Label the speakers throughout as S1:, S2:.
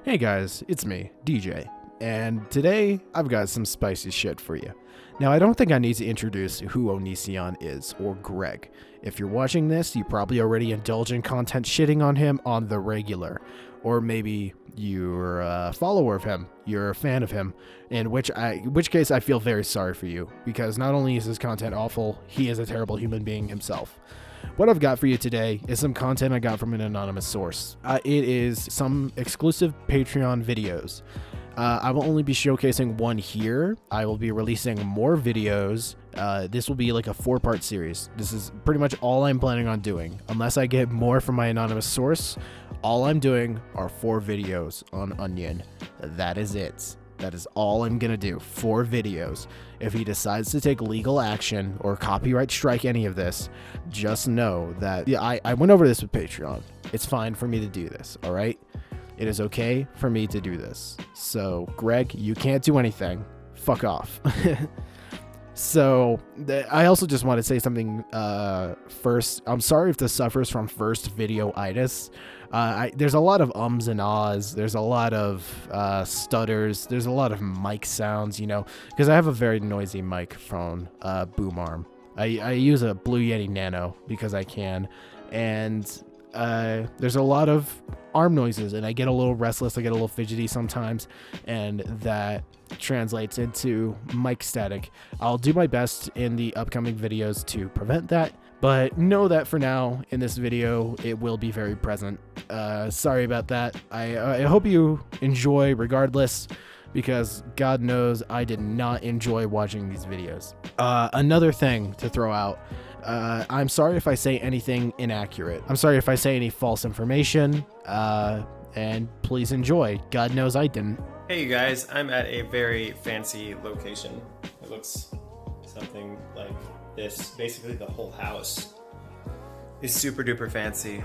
S1: Hey guys, it's me, DJ, and today I've got some spicy shit for you. Now, I don't think I need to introduce who Onision is, or Greg. If you're watching this, you probably already indulge in content shitting on him on the regular. Or maybe you're a follower of him, you're a fan of him, in which case I feel very sorry for you, because not only is his content awful, he is a terrible human being himself. What I've got for you today is some content I got from an anonymous source. It is some exclusive Patreon videos. I will only be showcasing one here. I will be releasing more videos. This will be like a 4-part series. This is pretty much all I'm planning on doing. Unless I get more from my anonymous source, all I'm doing are 4 videos on Onion. That is it. That is all I'm gonna do. 4 videos. If he decides to take legal action or copyright strike any of this, just know that I went over this with Patreon. It's fine for me to do this, all right? It is okay for me to do this. So, Greg, you can't do anything. Fuck off. So, I also just want to say something first. I'm sorry if this suffers from first video-itis. There's a lot of ums and ahs. There's a lot of stutters. There's a lot of mic sounds, you know, because I have a very noisy microphone, boom arm. I use a Blue Yeti Nano because I can, and there's a lot of arm noises, and I get a little restless. I get a little fidgety sometimes, and that translates into mic static. I'll do my best in the upcoming videos to prevent that, but know that for now in this video it will be very present. Sorry about that. I hope you enjoy regardless, because God knows I did not enjoy watching these videos. Another thing to throw out, I'm sorry if I say anything inaccurate. I'm sorry if I say any false information, and please enjoy. God knows I didn't.
S2: Hey you guys, I'm at a very fancy location. It looks something like this. Basically the whole house is super duper fancy.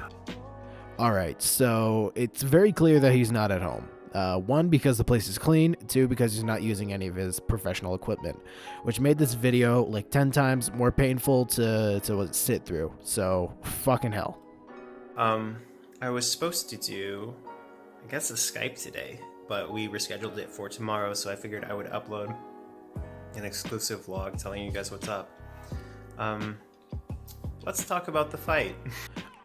S1: Alright, so it's very clear that he's not at home. 1, because the place is clean. 2, because he's not using any of his professional equipment, which made this video like 10 times more painful to sit through. So, fucking hell.
S2: I was supposed to do, I guess, a Skype today, but we rescheduled it for tomorrow, so I figured I would upload an exclusive vlog telling you guys what's up. Let's talk about the fight.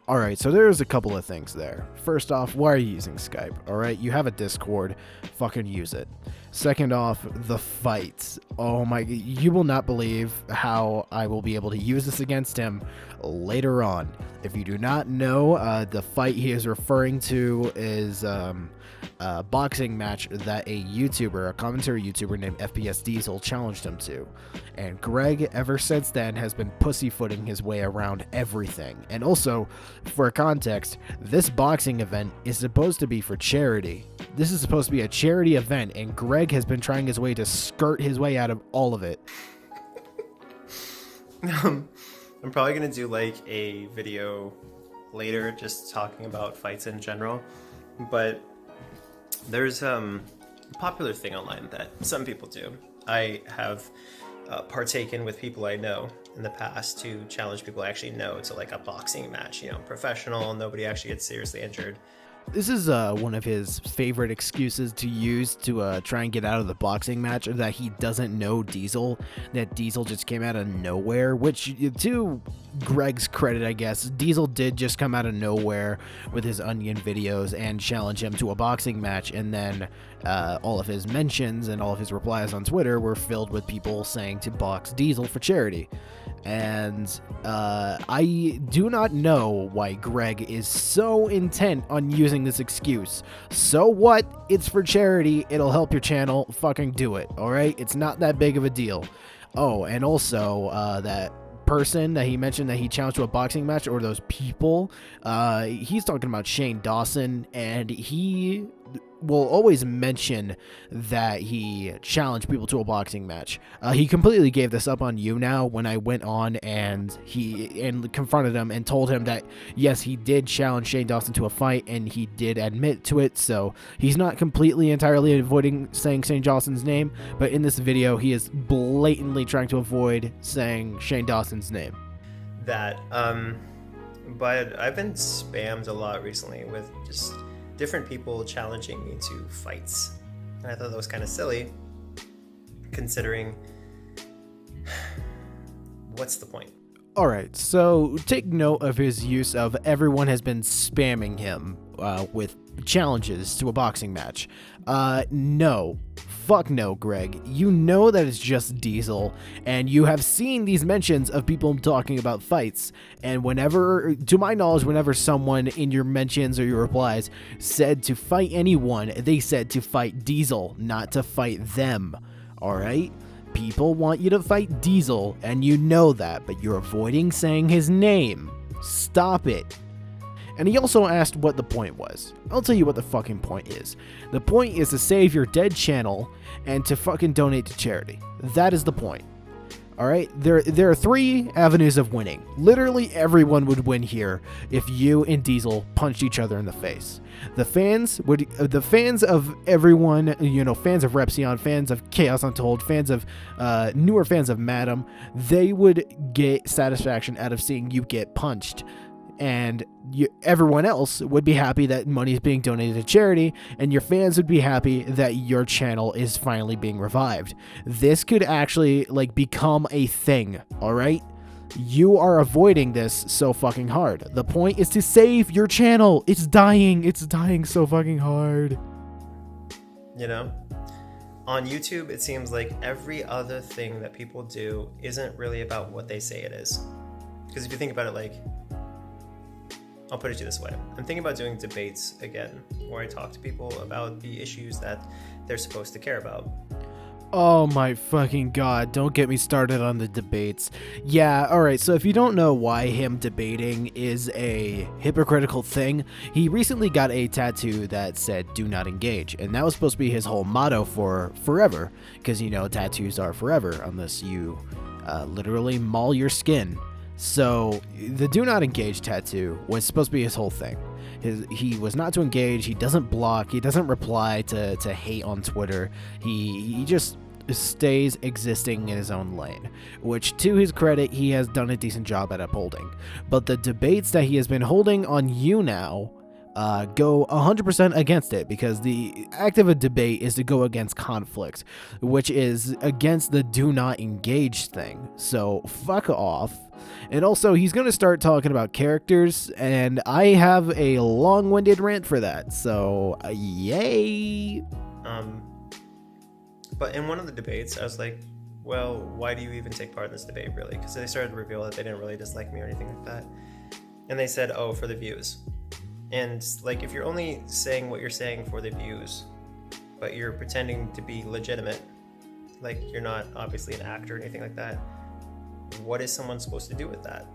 S1: Alright, so there's a couple of things there. First off, why are you using Skype? Alright, you have a Discord, fucking use it. Second off, the fight. Oh my, you will not believe how I will be able to use this against him later on. If you do not know, the fight he is referring to is a boxing match that a YouTuber, a commentary YouTuber named FPS Diesel challenged him to. And Greg, ever since then, has been pussyfooting his way around everything. And also, for context, this boxing event is supposed to be for charity. This is supposed to be a charity event, and Greg has been trying his way to skirt his way out of all of it.
S2: I'm probably gonna do like a video later just talking about fights in general, but there's a popular thing online that some people do. I have partaken with people I know in the past to challenge people I actually know to like a boxing match, you know, professional, nobody actually gets seriously injured.
S1: This is one of his favorite excuses to use to try and get out of the boxing match, that he doesn't know Diesel, that Diesel just came out of nowhere, which, to Greg's credit, I guess, Diesel did just come out of nowhere with his Onion videos and challenge him to a boxing match, and then all of his mentions and all of his replies on Twitter were filled with people saying to box Diesel for charity. And I do not know why Greg is so intent on using this excuse. So what? It's for charity. It'll help your channel. Fucking do it. Alright? It's not that big of a deal. Oh, and also, that person that he mentioned that he challenged to a boxing match, or those people, he's talking about Shane Dawson, and he will always mention that he challenged people to a boxing match. He completely gave this up on you now when I went on and confronted him and told him that yes, he did challenge Shane Dawson to a fight, and he did admit to it, so he's not completely entirely avoiding saying Shane Dawson's name, but in this video he is blatantly trying to avoid saying Shane Dawson's name.
S2: But I've been spammed a lot recently with just different people challenging me to fights. And I thought that was kind of silly, considering what's the point?
S1: All right, so take note of his use of everyone has been spamming him with challenges to a boxing match. No. Fuck no, Greg. You know that it's just Diesel, and you have seen these mentions of people talking about fights, and whenever, to my knowledge, whenever someone in your mentions or your replies said to fight anyone, they said to fight Diesel, not to fight them. All right? People want you to fight Diesel, and you know that, but you're avoiding saying his name. Stop it. And he also asked what the point was. I'll tell you what the fucking point is. The point is to save your dead channel and to fucking donate to charity. That is the point. Alright? There are 3 avenues of winning. Literally everyone would win here if you and Diesel punched each other in the face. The fans of everyone, fans of Repzion, fans of Chaos Untold, fans of newer fans of Madam, they would get satisfaction out of seeing you get punched. And everyone else would be happy that money is being donated to charity, and your fans would be happy that your channel is finally being revived. This could actually become a thing, all right? You are avoiding this so fucking hard. The point is to save your channel. It's dying so fucking hard.
S2: On YouTube, it seems like every other thing that people do isn't really about what they say it is. Because if you think about it, I'll put it to you this way. I'm thinking about doing debates again, where I talk to people about the issues that they're supposed to care about.
S1: Oh my fucking god, don't get me started on the debates. Yeah, alright, so if you don't know why him debating is a hypocritical thing, he recently got a tattoo that said, "Do not engage," and that was supposed to be his whole motto for forever, because, tattoos are forever, unless you literally maul your skin. So the "do not engage" tattoo was supposed to be his whole thing. He was not to engage. He doesn't block. He doesn't reply to hate on Twitter. He just stays existing in his own lane, which, to his credit, he has done a decent job at upholding. But the debates that he has been holding on YouNow go 100% against it, because the act of a debate is to go against conflict, which is against the "do not engage" thing. So fuck off. And also, he's going to start talking about characters, and I have a long-winded rant for that, so yay!
S2: But in one of the debates, I was like, well, why do you even take part in this debate, really? Because they started to reveal that they didn't really dislike me or anything like that. And they said, oh, for the views. And, if you're only saying what you're saying for the views, but you're pretending to be legitimate, you're not obviously an actor or anything like that, what is someone supposed to do with that?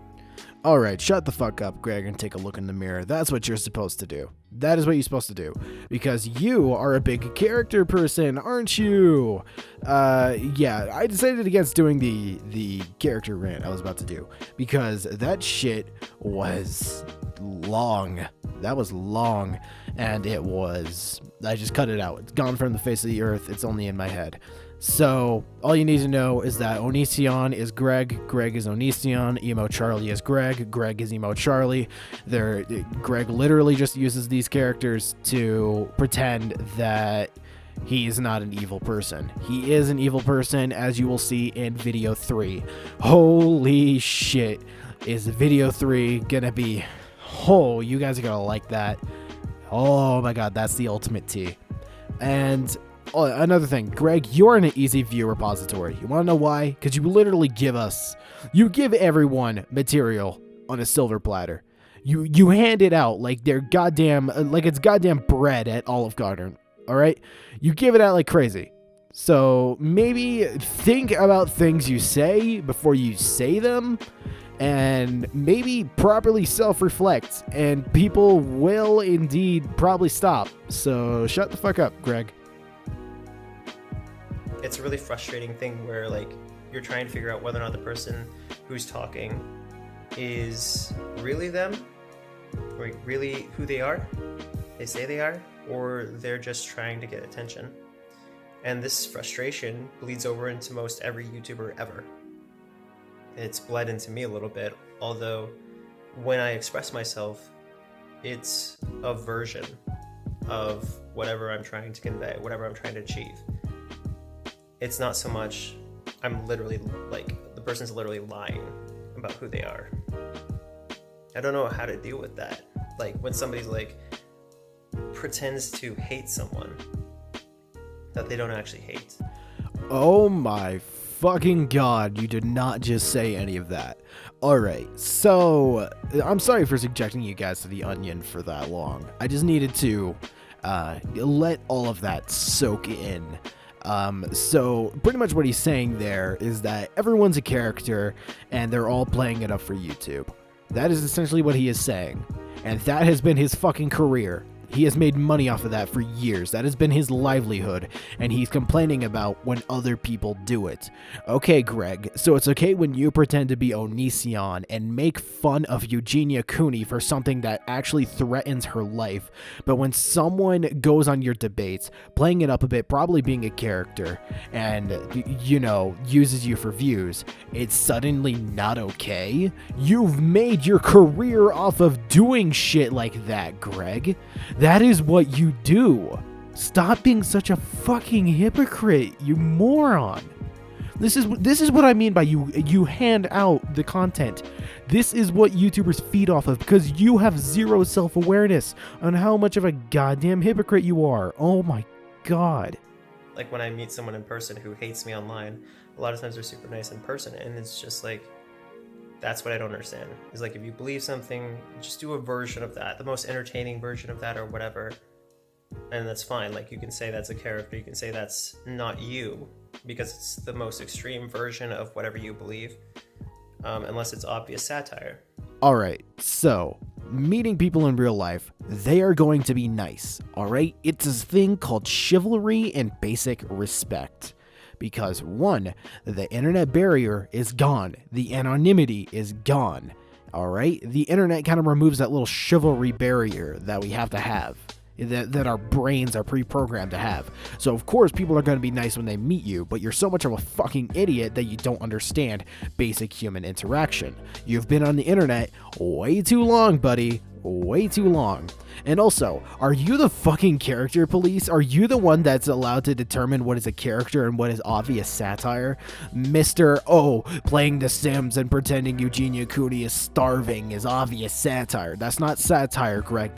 S1: Alright, shut the fuck up, Greg, and take a look in the mirror. That's what you're supposed to do. That is what you're supposed to do. Because you are a big character person, aren't you? Yeah, I decided against doing the character rant I was about to do, because that shit was long. That was long, and I just cut it out. It's gone from the face of the earth. It's only in my head. So all you need to know is that Onision is Greg, Greg is Onision, Emo Charlie is Greg, Greg is Emo Charlie. Greg literally just uses these characters to pretend that he is not an evil person. He is an evil person, as you will see in video 3. Holy shit, is video 3 gonna be... Oh, you guys are gonna like that. Oh my god, that's the ultimate tea. And... oh, another thing, Greg, you're in an easy view repository. You want to know why? Because you literally give everyone material on a silver platter. You hand it out like they're it's goddamn bread at Olive Garden. All right, you give it out like crazy. So maybe think about things you say before you say them, and maybe properly self-reflect, and people will indeed probably stop. So shut the fuck up, Greg.
S2: It's a really frustrating thing where you're trying to figure out whether or not the person who's talking is really them, or really who they are, they say they are, or they're just trying to get attention. And this frustration bleeds over into most every YouTuber ever. It's bled into me a little bit, although when I express myself, it's a version of whatever I'm trying to convey, whatever I'm trying to achieve. It's not so much I'm literally like the person's literally lying about who they are. I don't know how to deal with that. Like when somebody's like pretends to hate someone that they don't actually hate.
S1: Oh my fucking god, you did not just say any of that. Alright, so I'm sorry for subjecting you guys to the onion for that long. I just needed to let all of that soak in. So pretty much what he's saying there is that everyone's a character and they're all playing it up for YouTube. That is essentially what he is saying. And that has been his fucking career. He has made money off of that for years. That has been his livelihood, and he's complaining about when other people do it. Okay, Greg, so it's okay when you pretend to be Onision and make fun of Eugenia Cooney for something that actually threatens her life, but when someone goes on your debates, playing it up a bit, probably being a character, and, you know, uses you for views, it's suddenly not okay? You've made your career off of doing shit like that, Greg. That is what you do. Stop being such a fucking hypocrite, you moron. This is what I mean by you hand out the content. This is what YouTubers feed off of because you have zero self-awareness on how much of a goddamn hypocrite you are. Oh my god.
S2: Like when I meet someone in person who hates me online, a lot of times they're super nice in person, and it's just like, that's what I don't understand. Is like if you believe something, just do a version of that, the most entertaining version of that or whatever, and that's fine. Like you can say that's a character, you can say that's not you, because it's the most extreme version of whatever you believe, unless it's obvious satire.
S1: Alright, so, meeting people in real life, they are going to be nice, alright? It's a thing called chivalry and basic respect. Because one, the internet barrier is gone. The anonymity is gone. Alright? The internet kind of removes that little chivalry barrier that we have to have. That our brains are pre-programmed to have. So of course people are going to be nice when they meet you, but you're so much of a fucking idiot that you don't understand basic human interaction. You've been on the internet way too long, buddy. Way too long. And also, are you the fucking character police? Are you the one that's allowed to determine what is a character and what is obvious satire? Mr. Oh, playing The Sims and pretending Eugenia Cooney is starving is obvious satire. That's not satire, Greg.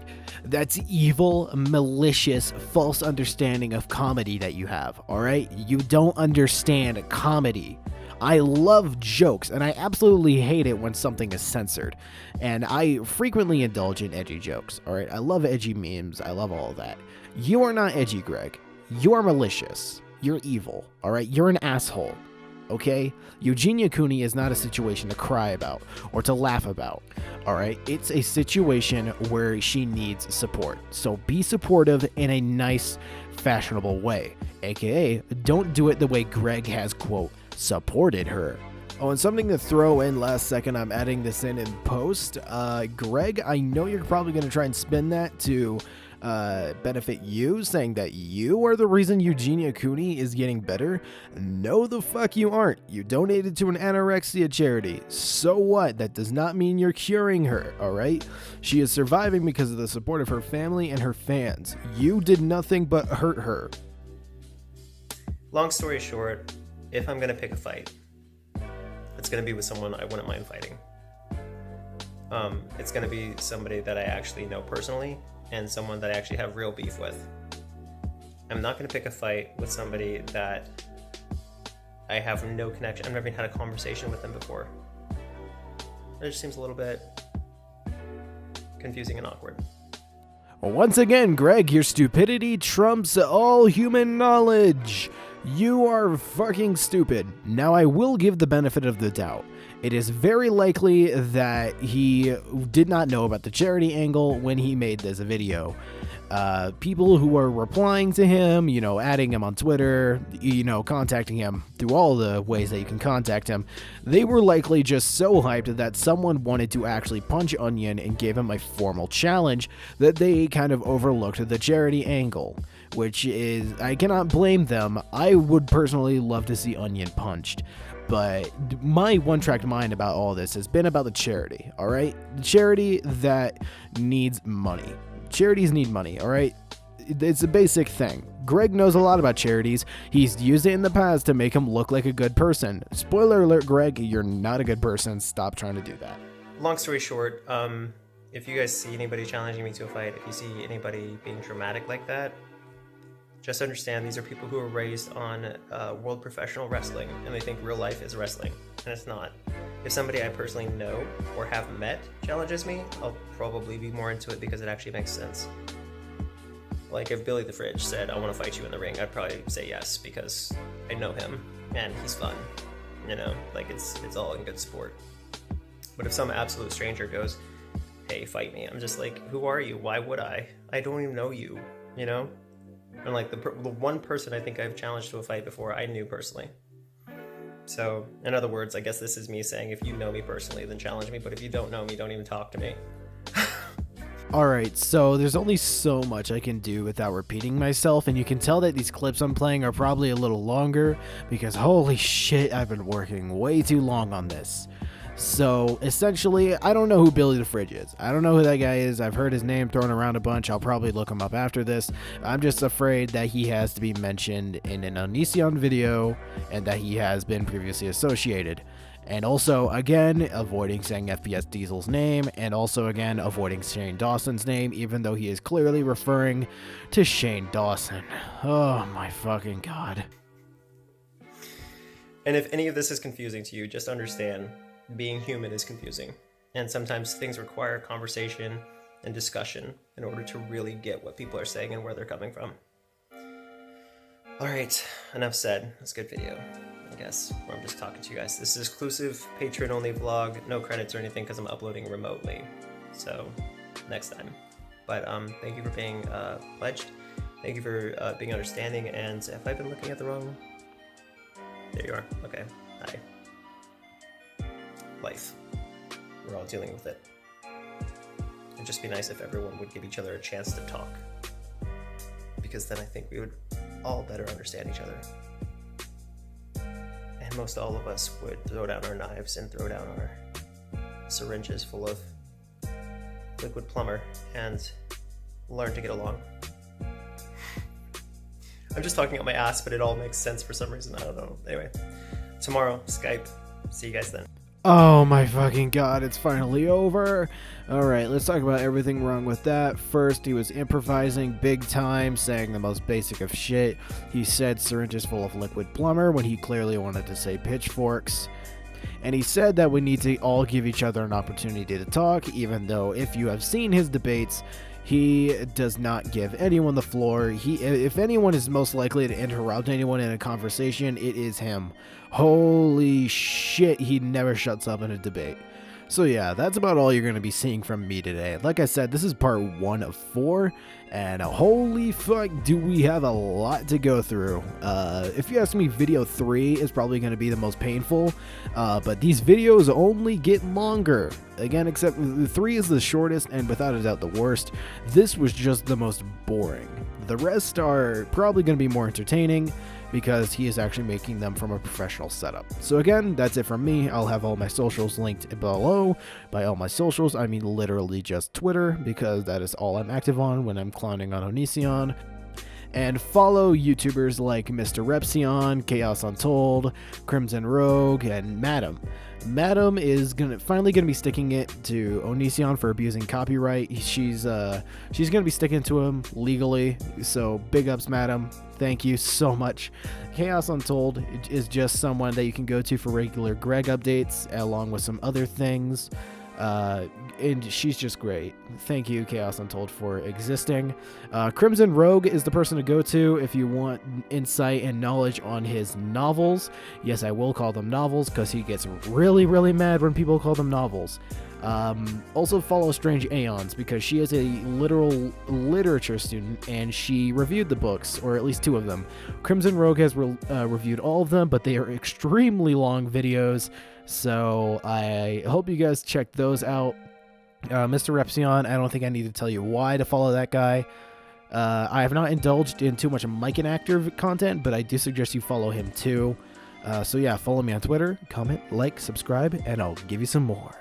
S1: That's evil, malicious, false understanding of comedy that you have, alright? You don't understand comedy. I love jokes, and I absolutely hate it when something is censored. And I frequently indulge in edgy jokes, alright? I love edgy memes, I love all of that. You are not edgy, Greg. You are malicious. You're evil, alright? You're an asshole, okay? Eugenia Cooney is not a situation to cry about or to laugh about, alright? It's a situation where she needs support. So be supportive in a nice, fashionable way. AKA, don't do it the way Greg has, quote, supported her. Oh, and something to throw in last second, I'm adding this in post. Greg, I know you're probably going to try and spin that to benefit you, saying that you are the reason Eugenia Cooney is getting better. No, the fuck you aren't. You donated to an anorexia charity. So what? That does not mean you're curing her, alright? She is surviving because of the support of her family and her fans. You did nothing but hurt her.
S2: Long story short, if I'm gonna pick a fight, it's gonna be with someone I wouldn't mind fighting. It's gonna be somebody that I actually know personally and someone that I actually have real beef with. I'm not gonna pick a fight with somebody that I have no connection. I've never even had a conversation with them before. It just seems a little bit confusing and awkward.
S1: Well, once again, Greg, your stupidity trumps all human knowledge. You are fucking stupid. Now, I will give the benefit of the doubt. It is very likely that he did not know about the charity angle when he made this video. People who are replying to him, you know, adding him on Twitter, you know, contacting him through all the ways that you can contact him, they were likely just so hyped that someone wanted to actually punch Onion and gave him a formal challenge that they kind of overlooked the charity angle, which is, I cannot blame them. I would personally love to see Onion punched. But my one-track mind about all this has been about the charity, alright? The charity that needs money. Charities need money, alright? it's a basic thing. Greg knows a lot about charities. He's used it in the past to make him look like a good person. Spoiler alert, Greg, you're not a good person. Stop trying to do that.
S2: Long story short, if you guys see anybody challenging me to a fight, if you see anybody being dramatic like that, just understand these are people who are raised on world professional wrestling, and they think real life is wrestling, and it's not. If somebody I personally know or have met challenges me, I'll probably be more into it because it actually makes sense. Like if Billy the Fridge said, I want to fight you in the ring, I'd probably say yes because I know him and he's fun. You know, like it's all in good sport. But if some absolute stranger goes, hey, fight me, I'm just like, who are you? Why would I? I don't even know you, you know? And like the one person I think I've challenged to a fight before, I knew personally. So, in other words, I guess this is me saying, if you know me personally, then challenge me. But if you don't know me, don't even talk to me.
S1: Alright, so there's only so much I can do without repeating myself, and you can tell that these clips I'm playing are probably a little longer, because holy shit, I've been working way too long on this. So, essentially, I don't know who Billy the Fridge is. I don't know who that guy is. I've heard his name thrown around a bunch. I'll probably look him up after this. I'm just afraid that he has to be mentioned in an Onision video, and that he has been previously associated. And also, again, avoiding saying FPS Diesel's name, and also, again, avoiding Shane Dawson's name, even though he is clearly referring to Shane Dawson. Oh my fucking god.
S2: And if any of this is confusing to you, just understand, being human is confusing. And sometimes things require conversation and discussion in order to really get what people are saying and where they're coming from. Alright, enough said. That's a good video, I guess, where I'm just talking to you guys. This is exclusive Patreon-only vlog, no credits or anything because I'm uploading remotely. So, next time. But thank you for being pledged. Thank you for being understanding, and have I been looking at the wrong... There you are. Okay. Hi. Life. We're all dealing with it. It'd just be nice if everyone would give each other a chance to talk. Because then I think we would all better understand each other. And most all of us would throw down our knives and throw down our syringes full of liquid plumber and learn to get along. I'm just talking out my ass, but it all makes sense for some reason. I don't know. Anyway, tomorrow, Skype. See you guys then.
S1: Oh my fucking god, it's finally over. Alright, let's talk about everything wrong with that. First, he was improvising big time, saying the most basic of shit. He said syringes full of liquid plumber when he clearly wanted to say pitchforks. And he said that we need to all give each other an opportunity to talk, even though if you have seen his debates, he does not give anyone the floor. If anyone is most likely to interrupt anyone in a conversation, it is him. Holy shit, he never shuts up in a debate. So yeah, that's about all you're going to be seeing from me today. Like I said, this is part 1 of 4, and holy fuck, do we have a lot to go through. If you ask me, video 3 is probably going to be the most painful, but these videos only get longer. Again, except 3 is the shortest and without a doubt the worst. This was just the most boring. The rest are probably going to be more entertaining, because he is actually making them from a professional setup. So again, that's it from me. I'll have all my socials linked below. By all my socials, I mean literally just Twitter, because that is all I'm active on when I'm clowning on Onision. And follow YouTubers like Mr. Repzion, Chaos Untold, KrimsonRogue, and Madam. Madam is finally gonna be sticking it to Onision for abusing copyright. She's gonna be sticking to him legally. So big ups, Madam. Thank you so much. Chaos Untold is just someone that you can go to for regular Greg updates, along with some other things. And she's just great. Thank you, Chaos Untold, for existing. KrimsonRogue is the person to go to if you want insight and knowledge on his novels. Yes, I will call them novels, because he gets really, really mad when people call them novels. Also follow Strange ÄONS, because she is a literal literature student, and she reviewed the books, or at least 2 of them. KrimsonRogue has reviewed all of them, but they are extremely long videos, so I hope you guys check those out. Mr. Repzion, I don't think I need to tell you why to follow that guy. I have not indulged in too much Mikenactor content, but I do suggest you follow him too. So yeah, follow me on Twitter, comment, like, subscribe, and I'll give you some more.